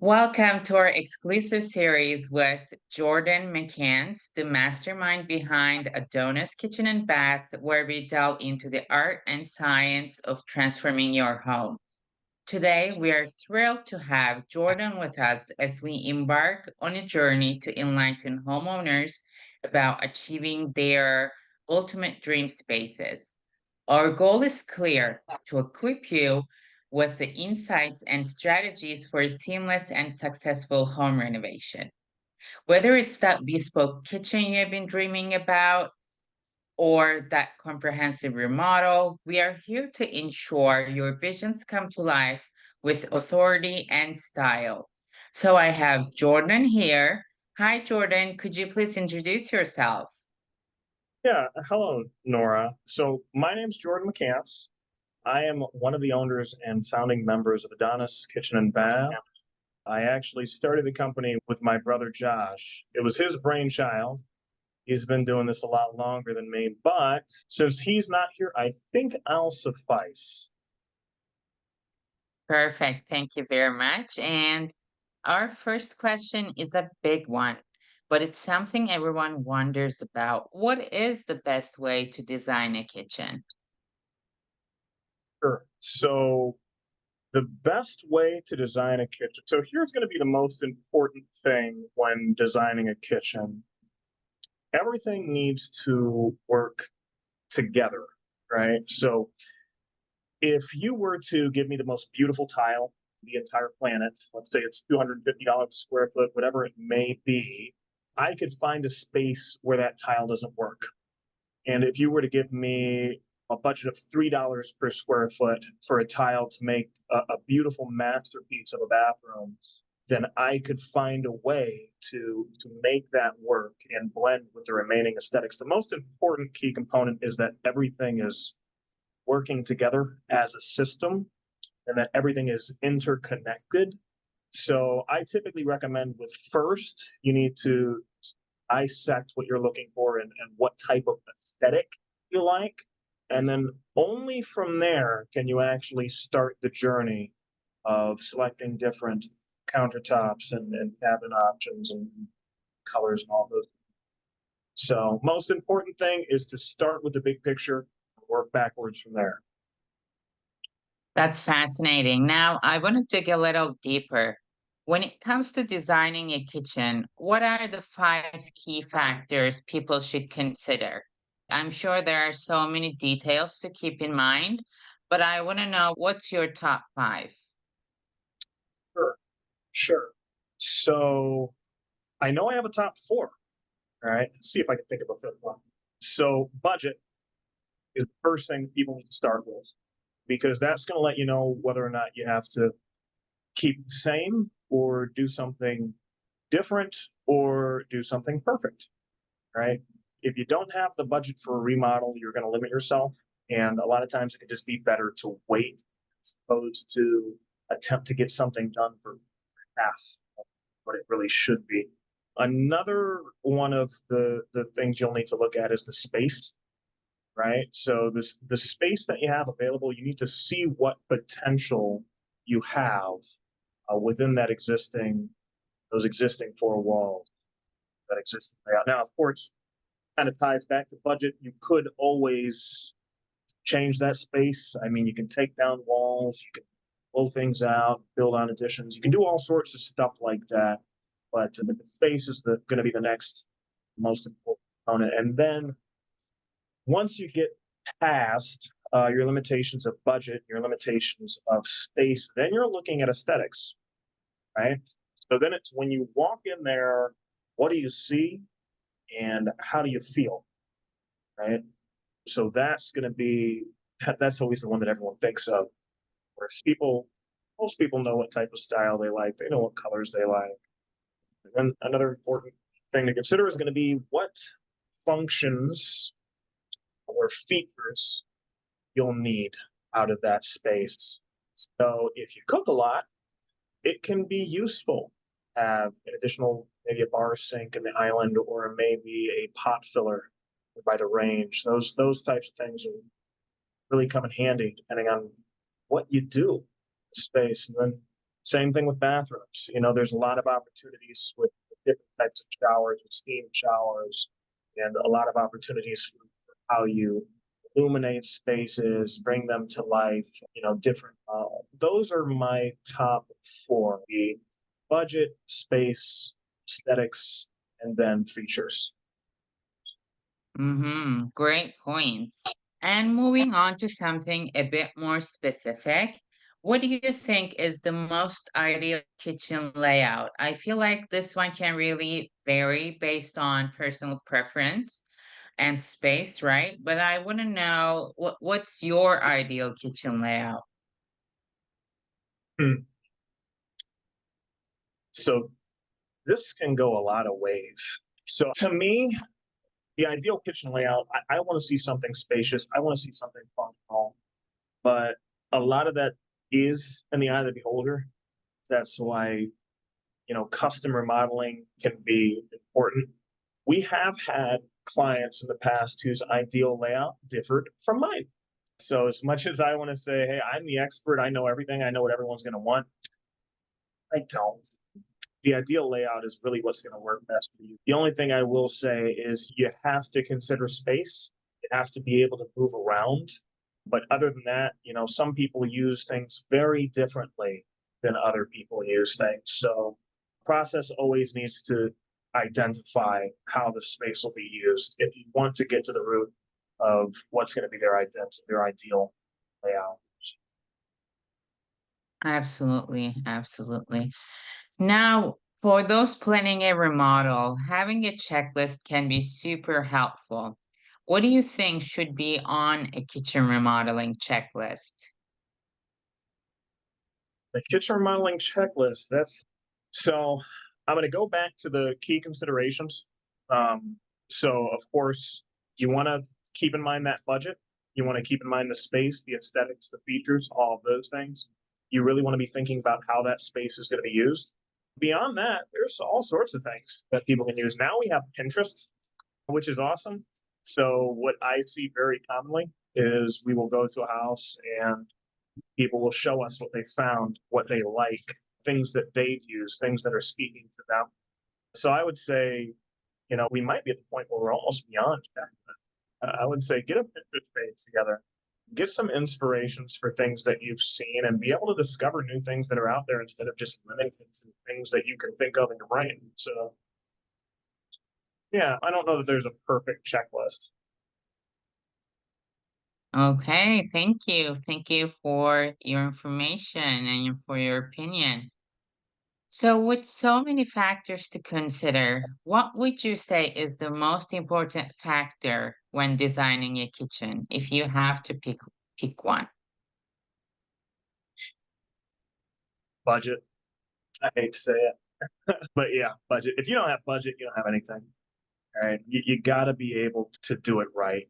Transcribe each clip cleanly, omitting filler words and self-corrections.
Welcome to our exclusive series with Jordan McCants, the mastermind behind Adonis Kitchen and Bath, where we delve into the art and science of transforming your home. Today, we are thrilled to have Jordan with us as we embark on a journey to enlighten homeowners about achieving their ultimate dream spaces. Our goal is clear to equip you with the insights and strategies for a seamless and successful home renovation. Whether it's that bespoke kitchen you've been dreaming about, or that comprehensive remodel, we are here to ensure your visions come to life with authority and style. So I have Jordan here. Hi, Jordan. Could you please introduce yourself? Yeah, hello, Nora. So my name's Jordan McCants. I am one of the owners and founding members of Adonis Kitchen and Bath. I actually started the company with my brother Josh. It was his brainchild. He's been doing this a lot longer than me, but since he's not here, I think I'll suffice. Perfect. Thank you very much. And our first question is a big one, but it's something everyone wonders about. What is the best way to design a kitchen? Sure. So the best way to design a kitchen. So here's going to be the most important thing when designing a kitchen. Everything needs to work together, right? So if you were to give me the most beautiful tile, the entire planet, let's say it's $250 a square foot, whatever it may be, I could find a space where that tile doesn't work. And if you were to give me a budget of $3 per square foot for a tile to make a beautiful masterpiece of a bathroom, then I could find a way to make that work and blend with the remaining aesthetics. The most important key component is that everything is working together as a system and that everything is interconnected. So I typically recommend with first, you need to dissect what you're looking for and what type of aesthetic you like. And then only from there can you actually start the journey of selecting different countertops and cabinet options and colors and all those. So most important thing is to start with the big picture, work backwards from there. That's fascinating. Now, I want to dig a little deeper. When it comes to designing a kitchen, what are the five key factors people should consider? I'm sure there are so many details to keep in mind, but I want to know what's your top five? Sure, sure. So I know I have a top four. All right. See if I can think of a fifth one. So budget is the first thing people need to start with because that's going to let you know whether or not you have to keep the same or do something different or do something perfect, right? If you don't have the budget for a remodel, you're going to limit yourself. And a lot of times it could just be better to wait as opposed to attempt to get something done for half of what it really should be. Another one of the things you'll need to look at is the space, right? So the space that you have available, you need to see what potential you have within that existing those existing four walls that exist layout. Now, of course, kind of ties back to budget. You could always change that space. I mean, you can take down walls, you can blow things out, build on additions. You can do all sorts of stuff like that. But the space is going to be the next most important component. And then once you get past your limitations of budget, your limitations of space, then you're looking at aesthetics, right? So then it's when you walk in there, what do you see and how do you feel, right? So that's going to be, that's always the one that everyone thinks of. Whereas most people know what type of style they like, they know what colors they like. And then another important thing to consider is going to be what functions or features you'll need out of that space. So if you cook a lot, it can be useful to have an additional, maybe a bar sink in the island or maybe a pot filler by the range. Those types of things will really come in handy depending on what you do in space. And then Same thing with bathrooms. There's a lot of opportunities with different types of showers, with steam showers, and a lot of opportunities for how you illuminate spaces, bring them to life, different. Those are my top four: the budget, space, aesthetics, and then features. Mm-hmm. Great points. And moving on to something a bit more specific, what do you think is the most ideal kitchen layout? I feel like this one can really vary based on personal preference and space, right? But I want to know what's your ideal kitchen layout? Hmm. So this can go a lot of ways. So to me, the ideal kitchen layout, I want to see something spacious. I want to see something functional, but a lot of that is in the eye of the beholder. That's why, custom remodeling can be important. We have had clients in the past whose ideal layout differed from mine. So as much as I want to say, hey, I'm the expert, I know everything, I know what everyone's going to want, I don't. The ideal layout is really what's going to work best for you. The only thing I will say is you have to consider space. You have to be able to move around. But other than that, some people use things very differently than other people use things. So process always needs to identify how the space will be used if you want to get to the root of what's going to be their identity, their ideal layout. Absolutely, absolutely. Now, for those planning a remodel, having a checklist can be super helpful. What do you think should be on a kitchen remodeling checklist? The kitchen remodeling checklist. So I'm going to go back to the key considerations. So, of course, you want to keep in mind that budget. You want to keep in mind the space, the aesthetics, the features, all of those things. You really want to be thinking about how that space is going to be used. Beyond that, there's all sorts of things that people can use. Now we have Pinterest, which is awesome. So, what I see very commonly is we will go to a house and people will show us what they found, what they like, things that they've used, things that are speaking to them. So I would say, we might be at the point where we're almost beyond that. I would say get a Pinterest page together, get some inspirations for things that you've seen, and be able to discover new things that are out there instead of just limiting it to things that you can think of in your brain. So, yeah, I don't know that there's a perfect checklist. Okay, thank you. Thank you for your information and for your opinion. So, with so many factors to consider, what would you say is the most important factor when designing a kitchen if you have to pick one? Budget. I hate to say it, but yeah, budget. If you don't have budget, you don't have anything. All right. You got to be able to do it right.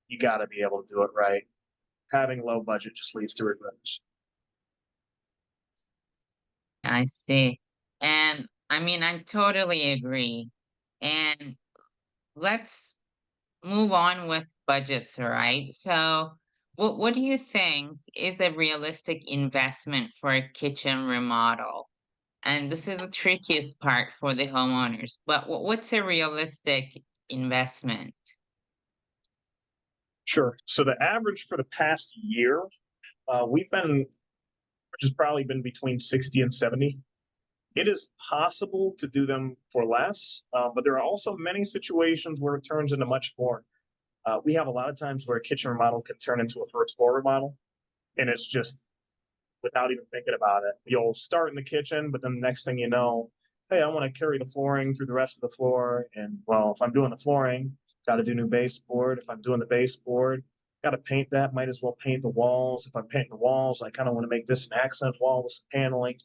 You got to be able to do it right. Having low budget just leads to regrets. I see. And I mean, I totally agree. And let's move on with budgets, all right? So, what do you think is a realistic investment for a kitchen remodel? And this is the trickiest part for the homeowners, but what's a realistic investment? Sure. So the average for the past year, we've been, which has probably been between 60 and 70. It is possible to do them for less, but there are also many situations where it turns into much more. We have a lot of times where a kitchen remodel can turn into a first floor remodel, and it's just without even thinking about it. You'll start in the kitchen, but then the next thing you know, hey, I want to carry the flooring through the rest of the floor. And well, if I'm doing the flooring, got to do new baseboard. If I'm doing the baseboard, got to paint that. Might as well paint the walls. If I'm painting the walls, I kind of want to make this an accent wall with some paneling.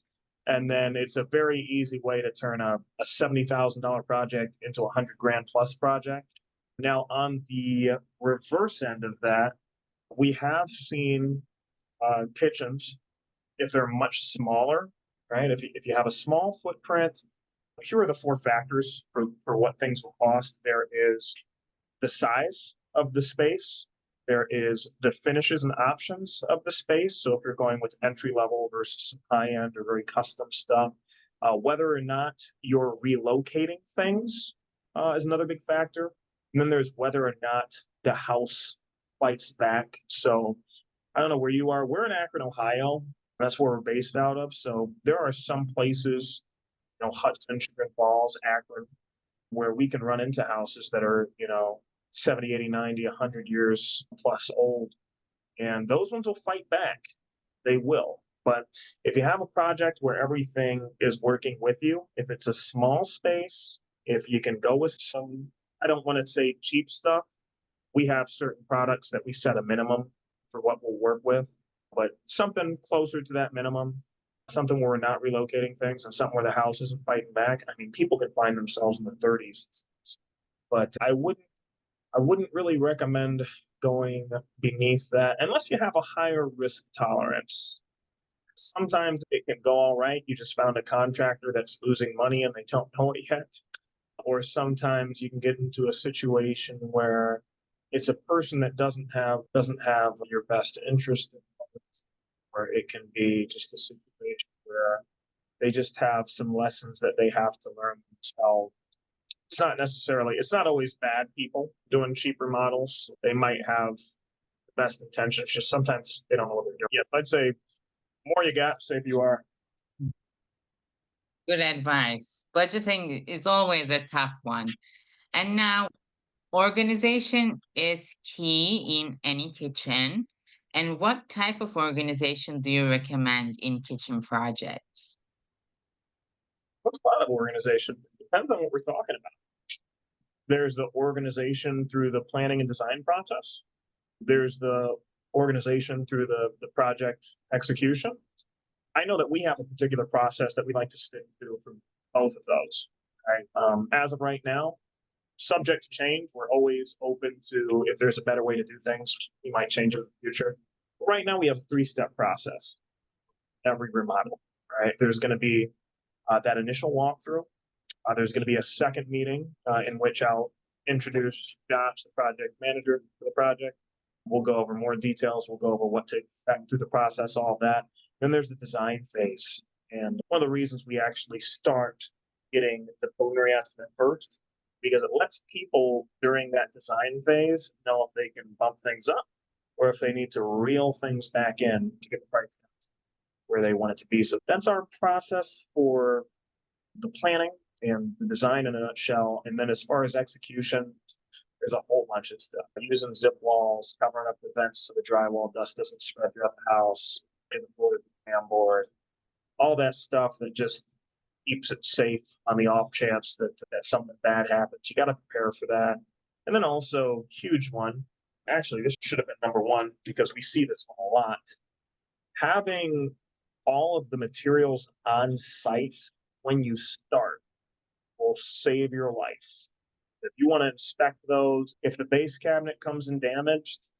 And then it's a very easy way to turn a $70,000 project into $100,000 plus project. Now, on the reverse end of that, we have seen kitchens if they're much smaller, right? If you have a small footprint, here are the four factors for what things will cost. There is the size of the space, There is the finishes and options of the space. So if you're going with entry level versus high end or very custom stuff, whether or not you're relocating things is another big factor. And then there's whether or not the house fights back. So I don't know where you are. We're in Akron, Ohio. That's where we're based out of. So there are some places, Hudson, Chagrin Falls, Akron, where we can run into houses that are, 70, 80, 90, 100 years plus old. And those ones will fight back. They will. But if you have a project where everything is working with you, if it's a small space, if you can go with some, I don't want to say cheap stuff. We have certain products that we set a minimum for what we'll work with, but something closer to that minimum, something where we're not relocating things and something where the house isn't fighting back. I mean, people can find themselves in the 30s, but I wouldn't really recommend going beneath that unless you have a higher risk tolerance. Sometimes it can go all right. You just found a contractor that's losing money and they don't know it yet. Or sometimes you can get into a situation where it's a person that doesn't have your best interest in mind, where it can be just a situation where they just have some lessons that they have to learn themselves. It's not always bad people doing cheaper models. They might have the best intentions, just sometimes they don't know what they're doing. Yeah, I'd say more you got, safe you are. Good advice. Budgeting is always a tough one. And now, organization is key in any kitchen. And what type of organization do you recommend in kitchen projects? What's a lot of organization? Depends on what we're talking about. There's the organization through the planning and design process. There's the organization through the project execution. I know that we have a particular process that we like to stick to for both of those. Right. As of right now, subject to change, we're always open to if there's a better way to do things, we might change it in the future. But right now, we have a 3-step process every remodel. Right. There's going to be that initial walkthrough. There's going to be a second meeting in which I'll introduce Josh, the project manager for the project. We'll go over more details. We'll go over what to expect through the process, all of that. Then there's the design phase. And one of the reasons we actually start getting the preliminary estimate first, because it lets people during that design phase know if they can bump things up or if they need to reel things back in to get the price where they want it to be. So that's our process for the planning and the design in a nutshell. And then as far as execution, there's a whole bunch of stuff. Using zip walls, covering up the vents so the drywall dust doesn't spread throughout the house, in the floor, the fan board, all that stuff that just keeps it safe on the off chance that something bad happens. You got to prepare for that. And then also, huge one. Actually, this should have been number one because we see this one a lot. Having all of the materials on site when you start will save your life. If you want to inspect those, if the base cabinet comes in damaged,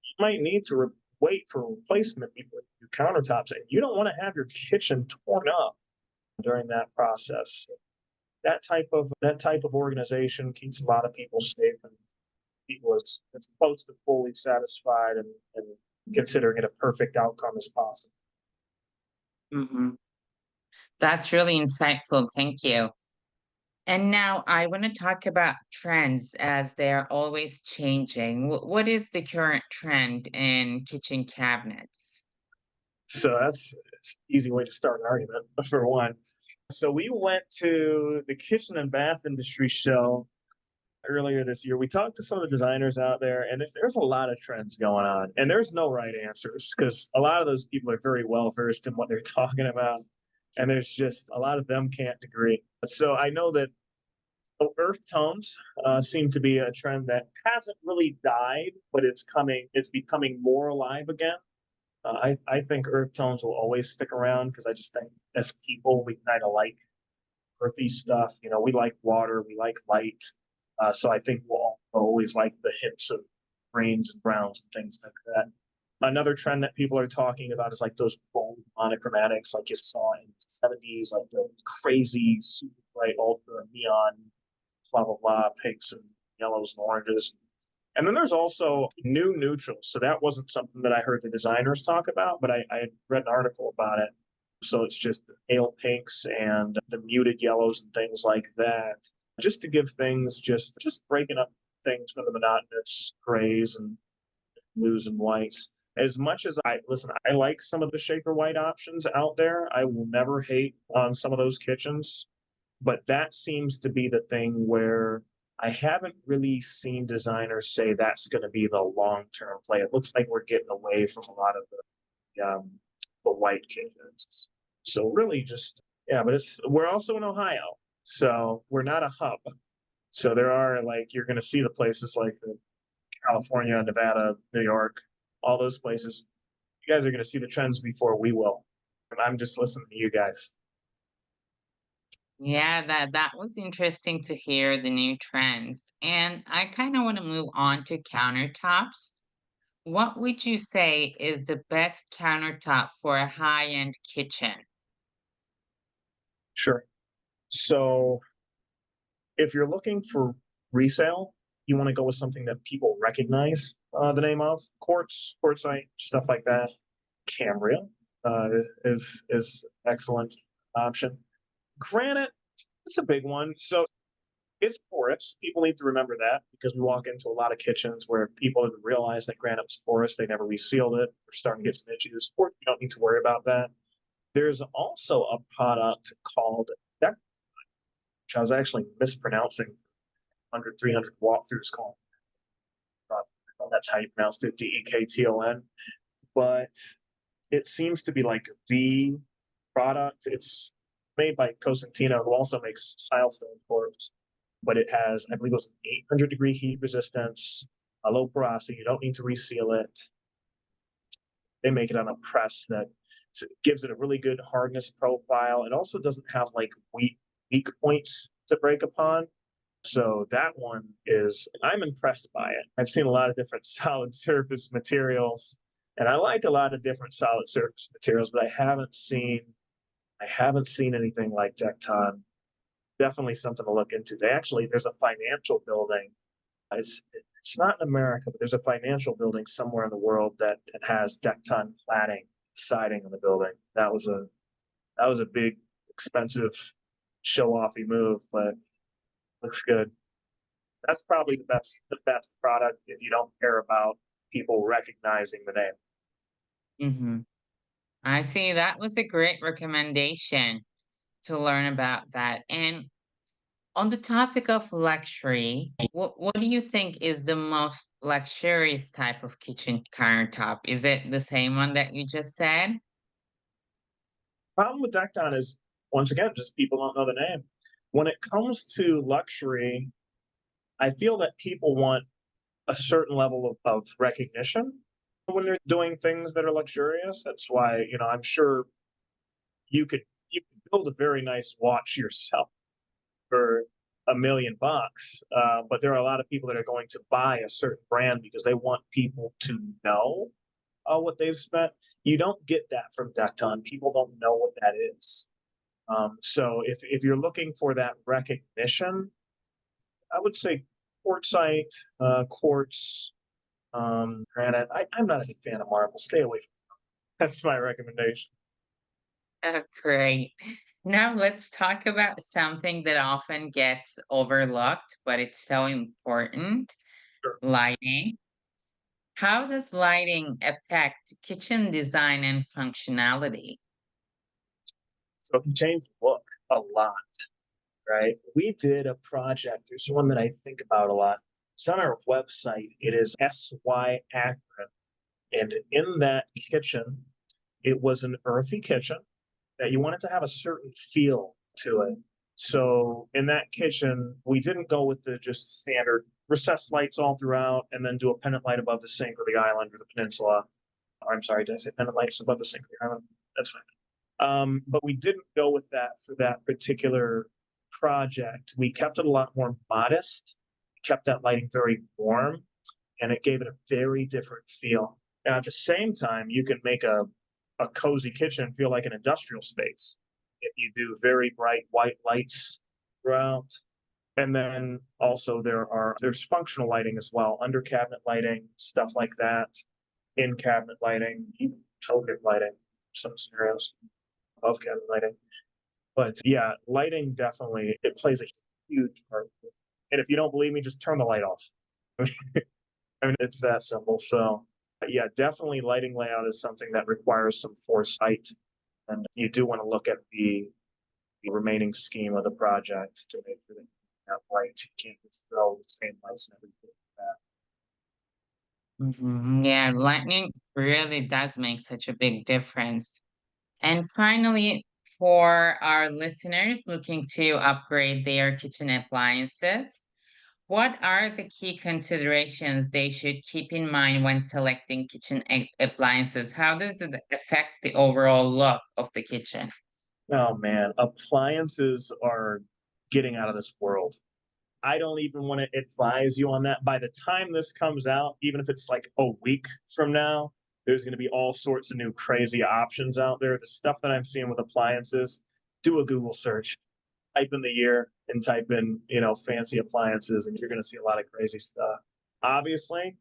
you might need to wait for replacement before you do countertops. And you don't want to have your kitchen torn up during that process. That type of organization keeps a lot of people safe and people as close to fully satisfied and considering it a perfect outcome as possible. Hmm. That's really insightful. Thank you. And now I want to talk about trends as they're always changing. What is the current trend in kitchen cabinets? So that's an easy way to start an argument for one. So we went to the kitchen and bath industry show earlier this year. We talked to some of the designers out there, and there's a lot of trends going on, and there's no right answers because a lot of those people are very well versed in what they're talking about, and there's just a lot of them can't agree. So I know that earth tones seem to be a trend that hasn't really died, but it's becoming more alive again. I think earth tones will always stick around because I just think as people we kind of like earthy stuff. We like water, we like light. So I think we'll always like the hints of greens and browns and things like that. Another trend that people are talking about is like those bold monochromatics, like you saw in the 70s, like the crazy, super bright, ultra neon, blah, blah, blah, pinks and yellows and oranges. And then there's also new neutrals. So that wasn't something that I heard the designers talk about, but I read an article about it. So it's just the pale pinks and the muted yellows and things like that, just to give things just breaking up things from the monotonous grays and blues and whites. As much as I listen, I like some of the shaker white options out there. I will never hate on some of those kitchens, but that seems to be the thing where I haven't really seen designers say that's going to be the long term play. It looks like we're getting away from a lot of the white kitchens. So really, just yeah, but it's we're also in Ohio, so we're not a hub. So there are like you're going to see the places like the California, Nevada, New York, all those places. You guys are going to see the trends before we will, and I'm just listening to you guys. Yeah, that was interesting to hear the new trends. And I kind of want to move on to countertops. What would you say is the best countertop for a high-end kitchen? Sure. So if you're looking for resale, you want to go with something that people recognize the name of quartzite, stuff like that. Cambria uh, is excellent option. Granite is a big one. So it's porous. People need to remember that because we walk into a lot of kitchens where people didn't realize that granite was porous. They never resealed it. We're starting to get some issues. You don't need to worry about that. There's also a product called Deck, which I was actually mispronouncing 100, 300 walkthroughs called. That's how you pronounce it, Dekton. But it seems to be like the product. It's made by Cosentino, who also makes silestone quartz, but it has, I believe, it was 800-degree heat resistance, a low porosity. You don't need to reseal it. They make it on a press that gives it a really good hardness profile. It also doesn't have like weak points to break upon. So that one is, I'm impressed by it. I've seen a lot of different solid surface materials, and I like a lot of different solid surface materials, but I haven't seen anything like Decton. Definitely something to look into. There's a financial building. It's not in America, but there's a financial building somewhere in the world that has Decton cladding siding on the building. That was a big, expensive, show-offy move, but looks good. That's probably the best product if you don't care about people recognizing the name. Hmm. I see that was a great recommendation to learn about that. And on the topic of luxury, what do you think is the most luxurious type of kitchen countertop? Is it the same one that you just said? Problem with Decton is, once again, just people don't know the name. When it comes to luxury, I feel that people want a certain level of recognition when they're doing things that are luxurious. That's why, I'm sure you could build a very nice watch yourself for $1 million. But there are a lot of people that are going to buy a certain brand because they want people to know what they've spent. You don't get that from Decton. People don't know what that is. So if you're looking for that recognition, I would say quartzite, quartz, granite. I'm not a big fan of marble. Stay away from. That's my recommendation. Oh, great. Now let's talk about something that often gets overlooked, but it's so important, Sure. lighting. How does lighting affect kitchen design and functionality? So it can change the look a lot, right? We did a project. There's one that I think about a lot. It's on our website. It is SY Akron. And in that kitchen, it was an earthy kitchen that you wanted to have a certain feel to it. So in that kitchen, we didn't go with the just standard recessed lights all throughout and then do a pendant light above the sink or the island or the peninsula. Or, I'm sorry, did I say pendant lights above the sink or the island? That's fine. But we didn't go with that for that particular project. We kept it a lot more modest, kept that lighting very warm, and it gave it a very different feel. And at the same time, you can make a cozy kitchen feel like an industrial space if you do very bright white lights throughout. And then also there's functional lighting as well, under cabinet lighting, stuff like that, in cabinet lighting, even token lighting, some scenarios, above cabinet lighting. But yeah, lighting definitely it plays a huge part. And if you don't believe me, just turn the light off. I mean, it's that simple. So yeah, definitely lighting layout is something that requires some foresight, and you do want to look at the remaining scheme of the project to make sure that you have light. You can't just throw the same lights and everything Yeah, lightning really does make such a big difference. And finally, for our listeners looking to upgrade their kitchen appliances, what are the key considerations they should keep in mind when selecting kitchen appliances? How does it affect the overall look of the kitchen? Oh man, appliances are getting out of this world. I don't even want to advise you on that. By the time this comes out, even if it's like a week from now, there's going to be all sorts of new crazy options out there. The stuff that I'm seeing with appliances, do a Google search, type in the year and type in, fancy appliances, and you're going to see a lot of crazy stuff. Obviously,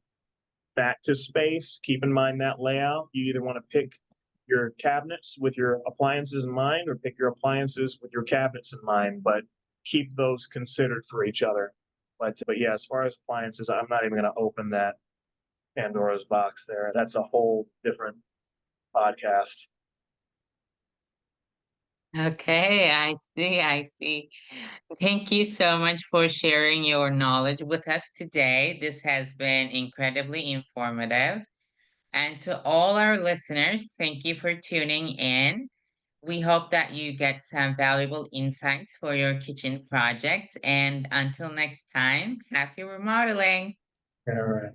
back to space, keep in mind that layout. You either want to pick your cabinets with your appliances in mind or pick your appliances with your cabinets in mind, but keep those considered for each other. But yeah, as far as appliances, I'm not even going to open that Pandora's box there. That's a whole different podcast. Okay, I see. I see. Thank you so much for sharing your knowledge with us today. This has been incredibly informative. And to all our listeners, thank you for tuning in. We hope that you get some valuable insights for your kitchen projects. And until next time, happy remodeling. All right.